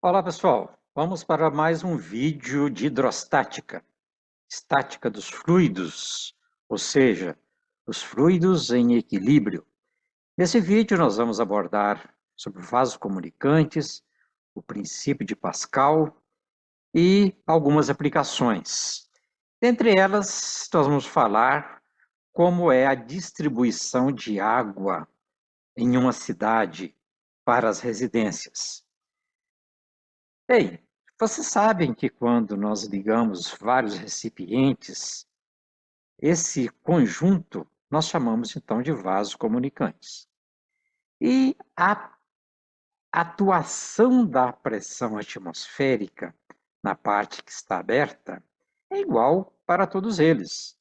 Olá, pessoal. Vamos para mais um vídeo de hidrostática, estática dos fluidos, ou seja, os fluidos em equilíbrio. Nesse vídeo nós vamos abordar sobre vasos comunicantes, o princípio de Pascal e algumas aplicações. Dentre elas, nós vamos falar como é a distribuição de água em uma cidade para as residências. Bem, vocês sabem que quando nós ligamos vários recipientes, esse conjunto nós chamamos então de vasos comunicantes. E a atuação da pressão atmosférica na parte que está aberta é igual para todos eles.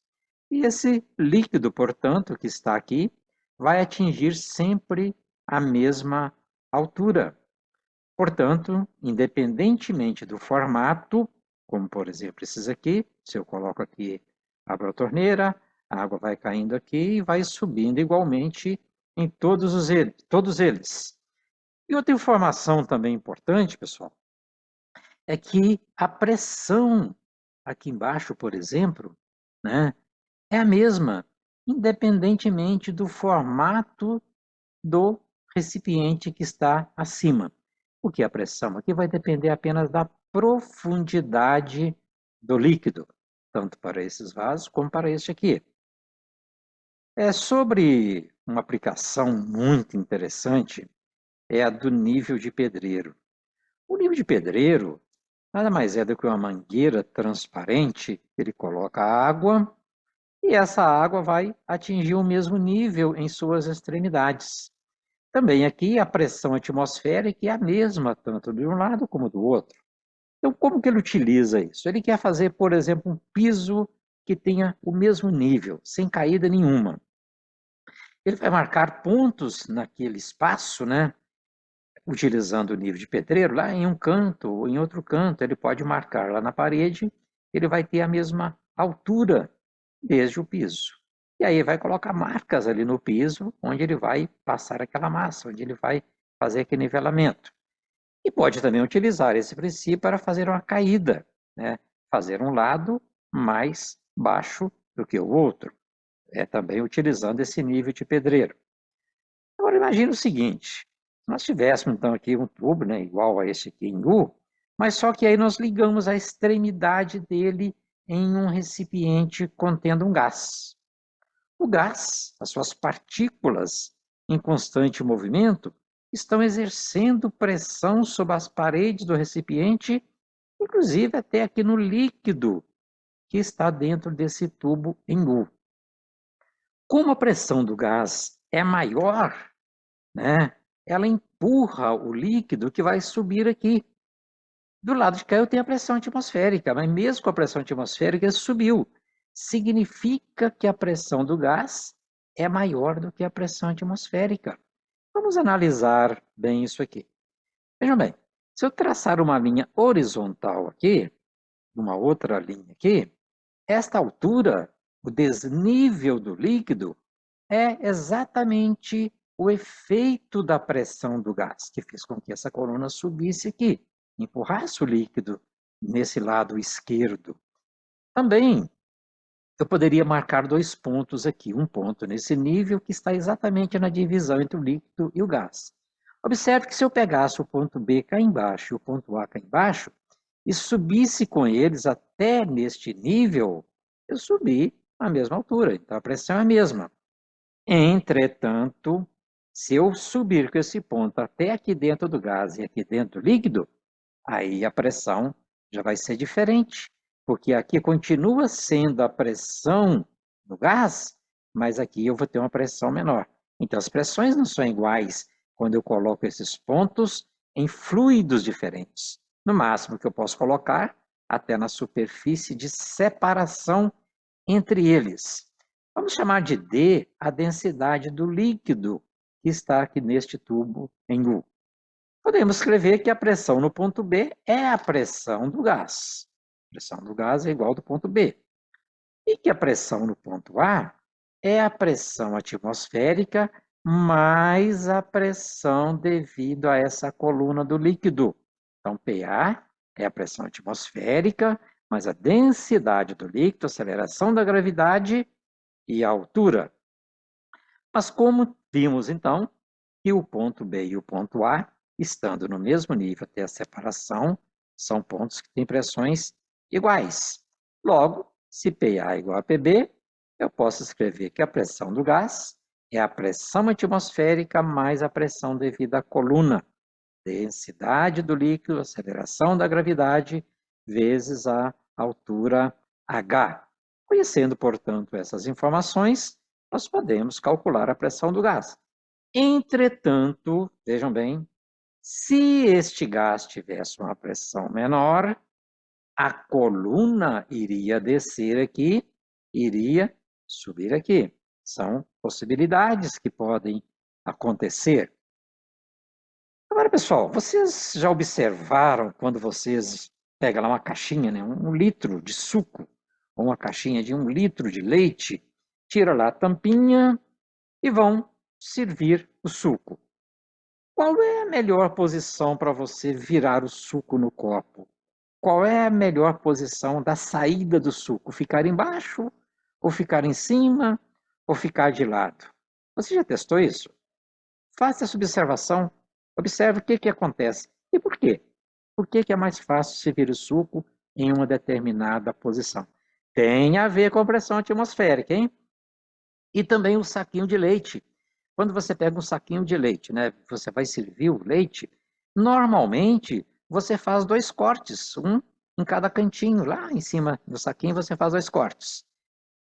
E esse líquido, portanto, que está aqui, vai atingir sempre a mesma altura. Portanto, independentemente do formato, como por exemplo esses aqui, se eu coloco aqui, abro a torneira, a água vai caindo aqui e vai subindo igualmente em todos eles. E outra informação também importante, pessoal, é que a pressão aqui embaixo, por exemplo, né, é a mesma, independentemente do formato do recipiente que está acima. Porque a pressão aqui vai depender apenas da profundidade do líquido, tanto para esses vasos como para este aqui. É sobre uma aplicação muito interessante, é a do nível de pedreiro. O nível de pedreiro nada mais é do que uma mangueira transparente, ele coloca água e essa água vai atingir o mesmo nível em suas extremidades. Também aqui a pressão atmosférica é a mesma, tanto de um lado como do outro. Então, como que ele utiliza isso? Ele quer fazer, por exemplo, um piso que tenha o mesmo nível, sem caída nenhuma. Ele vai marcar pontos naquele espaço, né? Utilizando o nível de pedreiro, lá em um canto ou em outro canto, ele pode marcar lá na parede, ele vai ter a mesma altura desde o piso. E aí vai colocar marcas ali no piso, onde ele vai passar aquela massa, onde ele vai fazer aquele nivelamento. E pode também utilizar esse princípio para fazer uma caída, né? Fazer um lado mais baixo do que o outro. É também utilizando esse nível de pedreiro. Agora imagine o seguinte, se nós tivéssemos então aqui um tubo, né, igual a esse aqui em U, mas só que aí nós ligamos a extremidade dele em um recipiente contendo um gás. O gás, as suas partículas em constante movimento, estão exercendo pressão sobre as paredes do recipiente, inclusive até aqui no líquido que está dentro desse tubo em U. Como a pressão do gás é maior, né, ela empurra o líquido que vai subir aqui. Do lado de cá eu tenho a pressão atmosférica, mas mesmo com a pressão atmosférica subiu. Significa que a pressão do gás é maior do que a pressão atmosférica. Vamos analisar bem isso aqui. Vejam bem, se eu traçar uma linha horizontal aqui, uma outra linha aqui, esta altura, o desnível do líquido, é exatamente o efeito da pressão do gás, que fez com que essa coluna subisse aqui, empurrasse o líquido nesse lado esquerdo. Também eu poderia marcar dois pontos aqui, um ponto nesse nível que está exatamente na divisão entre o líquido e o gás. Observe que se eu pegasse o ponto B cá embaixo e o ponto A cá embaixo, e subisse com eles até neste nível, eu subi à mesma altura, então a pressão é a mesma. Entretanto, se eu subir com esse ponto até aqui dentro do gás e aqui dentro do líquido, aí a pressão já vai ser diferente, porque aqui continua sendo a pressão do gás, mas aqui eu vou ter uma pressão menor. Então, as pressões não são iguais quando eu coloco esses pontos em fluidos diferentes. No máximo que eu posso colocar, até na superfície de separação entre eles. Vamos chamar de D a densidade do líquido que está aqui neste tubo em U. Podemos escrever que a pressão no ponto B é a pressão do gás. A pressão do gás é igual do ponto B. E que a pressão no ponto A é a pressão atmosférica mais a pressão devido a essa coluna do líquido. Então, PA é a pressão atmosférica, mas a densidade do líquido, a aceleração da gravidade e a altura. Mas como vimos, então, que o ponto B e o ponto A, estando no mesmo nível até a separação, são pontos que têm pressões iguais. Logo, se PA é igual a PB, eu posso escrever que a pressão do gás é a pressão atmosférica mais a pressão devida à coluna, densidade do líquido, aceleração da gravidade, vezes a altura H. Conhecendo, portanto, essas informações, nós podemos calcular a pressão do gás. Entretanto, vejam bem, se este gás tivesse uma pressão menor, a coluna iria descer aqui, iria subir aqui. São possibilidades que podem acontecer. Agora, pessoal, vocês já observaram quando vocês pegam lá uma caixinha, né, 1 litro de suco, ou uma caixinha de 1 litro de leite, tira lá a tampinha e vão servir o suco. Qual é a melhor posição para você virar o suco no copo? Qual é a melhor posição da saída do suco? Ficar embaixo, ou ficar em cima, ou ficar de lado? Você já testou isso? Faça essa observação, observe o que acontece. E por quê? Por que é mais fácil servir o suco em uma determinada posição? Tem a ver com a pressão atmosférica, hein? E também o saquinho de leite. Quando você pega um saquinho de leite, né, você vai servir o leite, normalmente você faz 2 cortes, um em cada cantinho, lá em cima do saquinho você faz 2 cortes.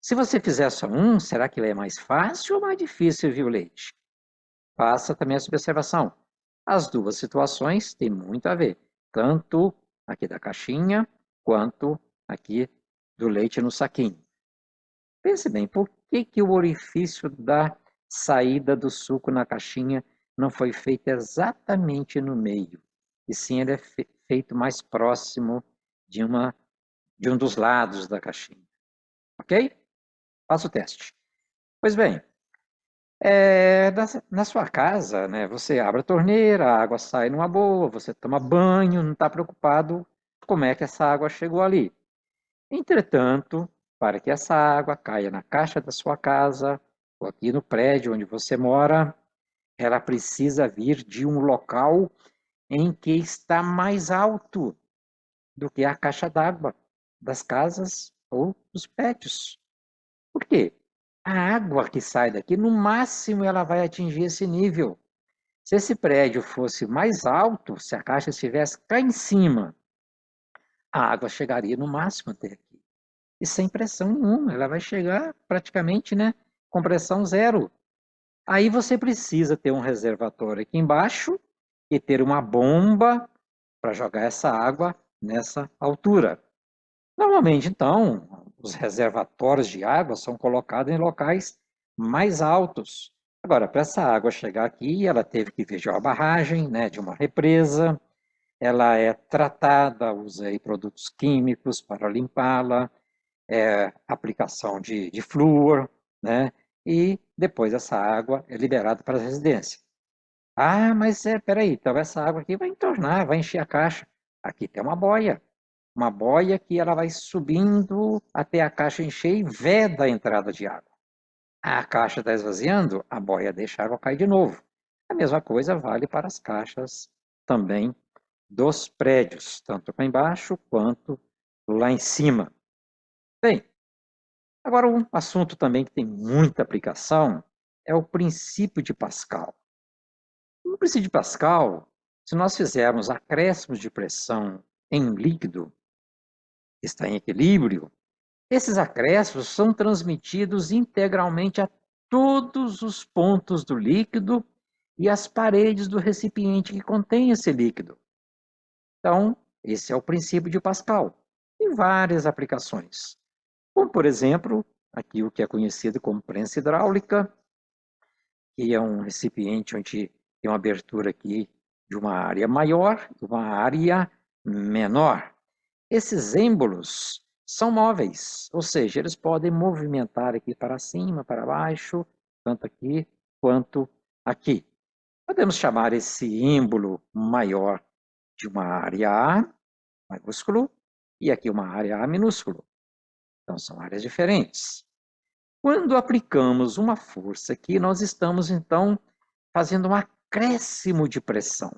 Se você fizer só um, será que é mais fácil ou mais difícil servir o leite? Faça também essa observação. As duas situações têm muito a ver, tanto aqui da caixinha, quanto aqui do leite no saquinho. Pense bem, por que o orifício da saída do suco na caixinha não foi feito exatamente no meio? E sim, ele é feito mais próximo de um dos lados da caixinha. Ok? Faça o teste. Pois bem, na sua casa, né, você abre a torneira, a água sai numa boa, você toma banho, não está preocupado como é que essa água chegou ali. Entretanto, para que essa água caia na caixa da sua casa, ou aqui no prédio onde você mora, ela precisa vir de um local em que está mais alto do que a caixa d'água das casas ou dos prédios. Por quê? A água que sai daqui, no máximo, ela vai atingir esse nível. Se esse prédio fosse mais alto, se a caixa estivesse cá em cima, a água chegaria no máximo até aqui. E sem pressão nenhuma, ela vai chegar praticamente, né, com pressão zero. Aí você precisa ter um reservatório aqui embaixo e ter uma bomba para jogar essa água nessa altura. Normalmente, então, os reservatórios de água são colocados em locais mais altos. Agora, para essa água chegar aqui, ela teve que vir de uma barragem, né, de uma represa, ela é tratada, usa aí produtos químicos para limpá-la, aplicação de flúor, né, e depois essa água é liberada para as residências. Ah, mas peraí, então essa água aqui vai entornar, vai encher a caixa. Aqui tem uma boia que ela vai subindo até a caixa encher e veda a entrada de água. A caixa está esvaziando, a boia deixa a água cair de novo. A mesma coisa vale para as caixas também dos prédios, tanto lá embaixo quanto lá em cima. Bem, agora um assunto também que tem muita aplicação é o princípio de Pascal. No princípio de Pascal, se nós fizermos acréscimos de pressão em um líquido que está em equilíbrio, esses acréscimos são transmitidos integralmente a todos os pontos do líquido e às paredes do recipiente que contém esse líquido. Então, esse é o princípio de Pascal. Tem várias aplicações, como, por exemplo, aqui o que é conhecido como prensa hidráulica, que é um recipiente onde tem uma abertura aqui de uma área maior e uma área menor. Esses êmbolos são móveis, ou seja, eles podem movimentar aqui para cima, para baixo, tanto aqui quanto aqui. Podemos chamar esse êmbolo maior de uma área A maiúsculo e aqui uma área A minúsculo. Então, são áreas diferentes. Quando aplicamos uma força aqui, nós estamos, então, fazendo um acréscimo de pressão.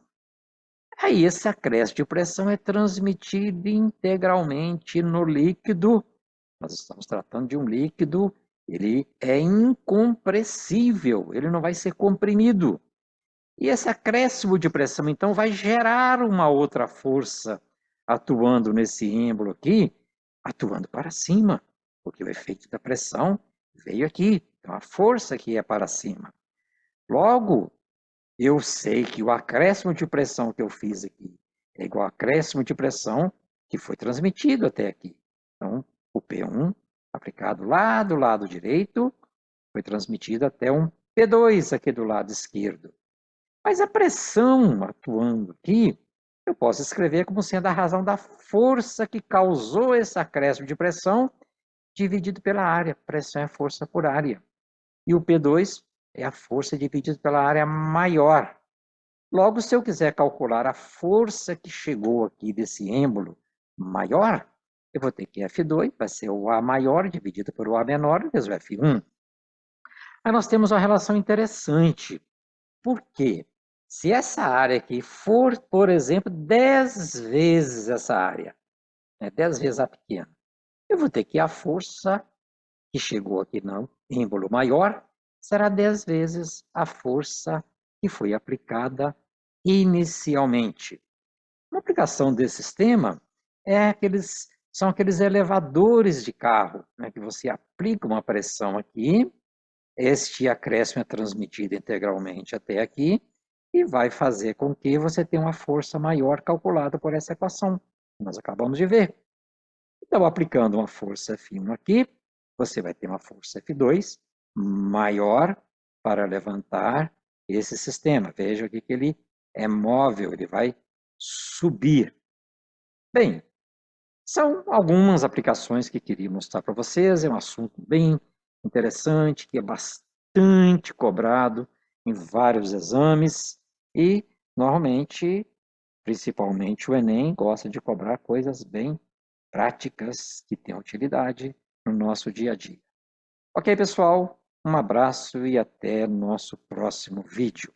Aí, esse acréscimo de pressão é transmitido integralmente no líquido. Nós estamos tratando de um líquido, ele é incompressível, ele não vai ser comprimido. E esse acréscimo de pressão, então, vai gerar uma outra força atuando nesse êmbolo aqui, atuando para cima, porque o efeito da pressão veio aqui. Então, a força aqui é para cima. Logo, eu sei que o acréscimo de pressão que eu fiz aqui é igual ao acréscimo de pressão que foi transmitido até aqui. Então, o P1 aplicado lá do lado direito foi transmitido até um P2 aqui do lado esquerdo. Mas a pressão atuando aqui, eu posso escrever como sendo a razão da força que causou esse acréscimo de pressão dividido pela área. Pressão é força por área. E o P2 é a força dividida pela área maior. Logo, se eu quiser calcular a força que chegou aqui desse êmbolo maior, eu vou ter que F2 vai ser o A maior dividido por o A menor, vezes o F1. Aí nós temos uma relação interessante. Por quê? Se essa área aqui for, por exemplo, 10 vezes essa área, 10 vezes a pequena, eu vou ter que a força que chegou aqui no êmbolo maior será 10 vezes a força que foi aplicada inicialmente. Uma aplicação desse sistema são aqueles elevadores de carro, né, que você aplica uma pressão aqui, este acréscimo é transmitido integralmente até aqui, e vai fazer com que você tenha uma força maior calculada por essa equação que nós acabamos de ver. Então, aplicando uma força F1 aqui, você vai ter uma força F2 maior para levantar esse sistema. Veja aqui que ele é móvel, ele vai subir. Bem, são algumas aplicações que queria mostrar para vocês. É um assunto bem interessante, que é bastante cobrado em vários exames e, normalmente, principalmente o Enem, gosta de cobrar coisas bem práticas que têm utilidade no nosso dia a dia. Ok, pessoal? Um abraço e até nosso próximo vídeo.